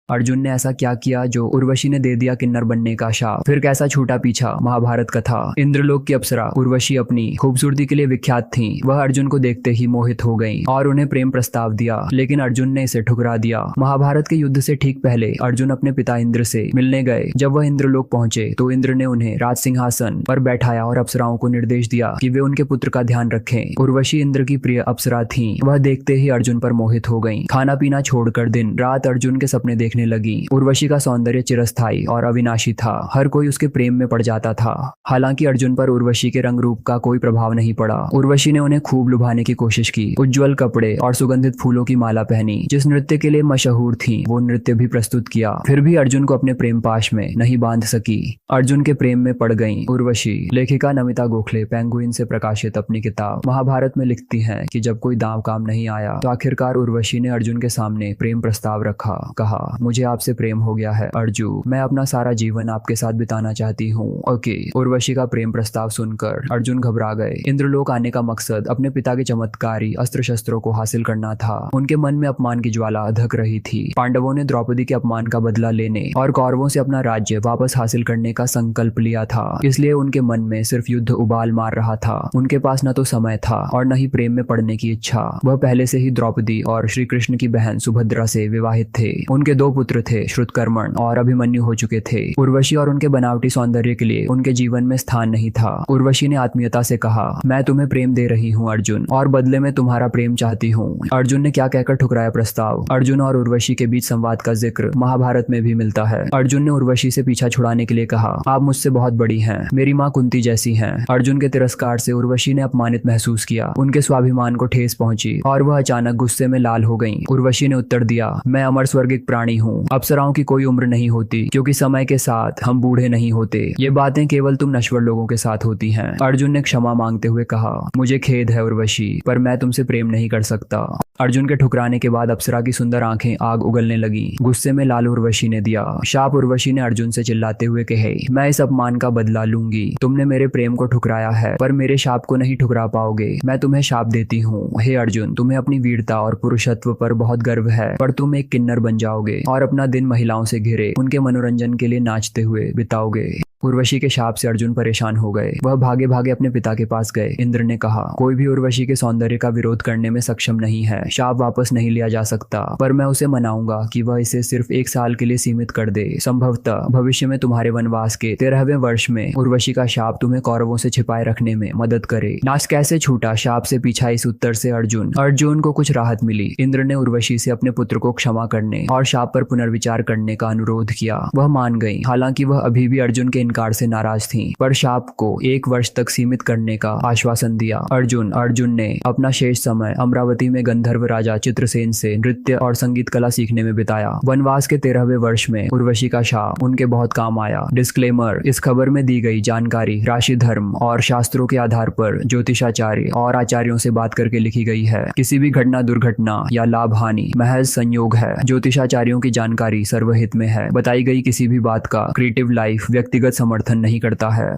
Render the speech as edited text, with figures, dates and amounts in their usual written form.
अर्जुन ने ऐसा क्या किया जो उर्वशी ने दे दिया किन्नर बनने का शाप? फिर कैसा छूटा पीछा महाभारत कथा? इंद्रलोक की अप्सरा उर्वशी अपनी खूबसूरती के लिए विख्यात थी। वह अर्जुन को देखते ही मोहित हो गईं और उन्हें प्रेम प्रस्ताव दिया, लेकिन अर्जुन ने इसे ठुकरा दिया। महाभारत के युद्ध से ठीक पहले अर्जुन अपने पिता इंद्र से मिलने गए। जब वह इंद्रलोक पहुंचे तो इंद्र ने उन्हें राज सिंहासन पर बैठाया और अप्सराओं को निर्देश दिया कि वे उनके पुत्र का ध्यान रखें। उर्वशी इंद्र की प्रिय अप्सरा थी। वह देखते ही अर्जुन पर मोहित हो गईं। खाना पीना छोड़कर दिन रात अर्जुन के सपने देखने लगी। उर्वशी का सौंदर्य चिरस्थायी और अविनाशी था। हर कोई उसके प्रेम में पड़ जाता था। हालांकि अर्जुन पर उर्वशी के रंग रूप का कोई प्रभाव नहीं पड़ा। उर्वशी ने उन्हें खूब लुभाने की कोशिश की। उज्जवल कपड़े और सुगंधित फूलों की माला पहनी। जिस नृत्य के लिए मशहूर थी वो नृत्य भी प्रस्तुत किया। फिर भी अर्जुन को अपने प्रेम पाश में नहीं बांध सकी। अर्जुन के प्रेम में पड़ गई उर्वशी। लेखिका नमिता गोखले पेंगुइन से प्रकाशित अपनी किताब महाभारत में लिखती हैं कि जब कोई दांव काम नहीं आया तो आखिरकार उर्वशी ने अर्जुन के सामने प्रेम प्रस्ताव रखा। कहा, मुझे आपसे प्रेम हो गया है अर्जुन, मैं अपना सारा जीवन आपके साथ बिताना चाहती हूँ। ओके। उर्वशी का प्रेम प्रस्ताव सुनकर अर्जुन घबरा गए। इंद्रलोक आने का मकसद अपने पिता के चमत्कारी अस्त्र शस्त्रों को हासिल करना था। उनके मन में अपमान की ज्वाला धक रही थी। पांडवों ने द्रौपदी के अपमान का बदला लेने और कौरवों से अपना राज्य वापस हासिल करने का संकल्प लिया था। इसलिए उनके मन में सिर्फ युद्ध उबाल मार रहा था। उनके पास न तो समय था और न ही प्रेम में पड़ने की इच्छा। वह पहले से ही द्रौपदी और श्री कृष्ण की बहन सुभद्रा से विवाहित थे। उनके दो पुत्र थे, श्रुतकर्मण और अभिमन्यु हो चुके थे। उर्वशी और उनके बनावटी सौंदर्य के लिए उनके जीवन में स्थान नहीं था। उर्वशी ने आत्मीयता से कहा, मैं तुम्हें प्रेम दे रही हूँ अर्जुन, और बदले में तुम्हारा प्रेम चाहती हूँ। अर्जुन ने क्या कहकर ठुकराया प्रस्ताव? अर्जुन और उर्वशी के बीच संवाद का जिक्र महाभारत में भी मिलता है। अर्जुन ने उर्वशी से पीछा छुड़ाने के लिए कहा, आप मुझसे बहुत बड़ी हैं, मेरी माँ कुंती जैसी हैं। अर्जुन के तिरस्कार से उर्वशी ने अपमानित महसूस किया। उनके स्वाभिमान को ठेस पहुंची और वह अचानक गुस्से में लाल हो गईं। उर्वशी ने उत्तर दिया, मैं अमर स्वर्गिक प्राणी हूँ। अप्सराओं की कोई उम्र नहीं होती, क्योंकि समय के साथ हम बूढ़े नहीं होते। ये बातें केवल तुम नश्वर लोगों के साथ होती हैं। अर्जुन ने क्षमा मांगते हुए कहा, मुझे खेद है उर्वशी, पर मैं तुमसे प्रेम नहीं कर सकता। अर्जुन के ठुकराने के बाद अप्सरा की सुंदर आंखें आग उगलने लगी। गुस्से में लाल उर्वशी ने दिया शाप। उर्वशी ने अर्जुन से चिल्लाते हुए कहे, मैं इस अपमान का बदला लूंगी। तुमने मेरे प्रेम को ठुकराया है, पर मेरे शाप को नहीं ठुकरा पाओगे। मैं तुम्हें शाप देती हूँ। हे अर्जुन, तुम्हें अपनी वीरता और पुरुषत्व पर बहुत गर्व है, पर तुम एक किन्नर बन जाओगे और अपना दिन महिलाओं से घिरे उनके मनोरंजन के लिए नाचते हुए बिताओगे। उर्वशी के शाप से अर्जुन परेशान हो गए। वह भागे भागे अपने पिता के पास गए। इंद्र ने कहा, कोई भी उर्वशी के सौंदर्य का विरोध करने में सक्षम नहीं है। शाप वापस नहीं लिया जा सकता, पर मैं उसे मनाऊंगा कि वह इसे सिर्फ 1 साल के लिए सीमित कर दे। संभवतः भविष्य में तुम्हारे वनवास के 13वें वर्ष में उर्वशी का शाप तुम्हें कौरवों से छिपाए रखने में मदद करे। नाश कैसे छूटा शाप से पीछा? इस उत्तर से अर्जुन को कुछ राहत मिली। इंद्र ने उर्वशी से अपने पुत्र को क्षमा करने और शाप पर पुनर्विचार करने का अनुरोध किया। वह मान गई। हालांकि वह अभी भी अर्जुन के इनकार से नाराज थीं, पर शाप को 1 वर्ष तक सीमित करने का आश्वासन दिया। अर्जुन ने अपना शेष समय अमरावती में गंधर्व राजा चित्रसेन से नृत्य और संगीत कला सीखने में बिताया। वनवास के 13वें वर्ष में उर्वशी का शाप उनके बहुत काम आया। डिस्क्लेमर, इस खबर में दी गई जानकारी राशि धर्म और शास्त्रों के आधार पर ज्योतिषाचार्य और आचार्यों से बात करके लिखी गई है। किसी भी घटना, दुर्घटना या लाभ हानि महज संयोग है। ज्योतिषाचार्यों की जानकारी सर्वहित में है। बताई गई किसी भी बात का क्रिएटिव लाइफ व्यक्तिगत समर्थन नहीं करता है।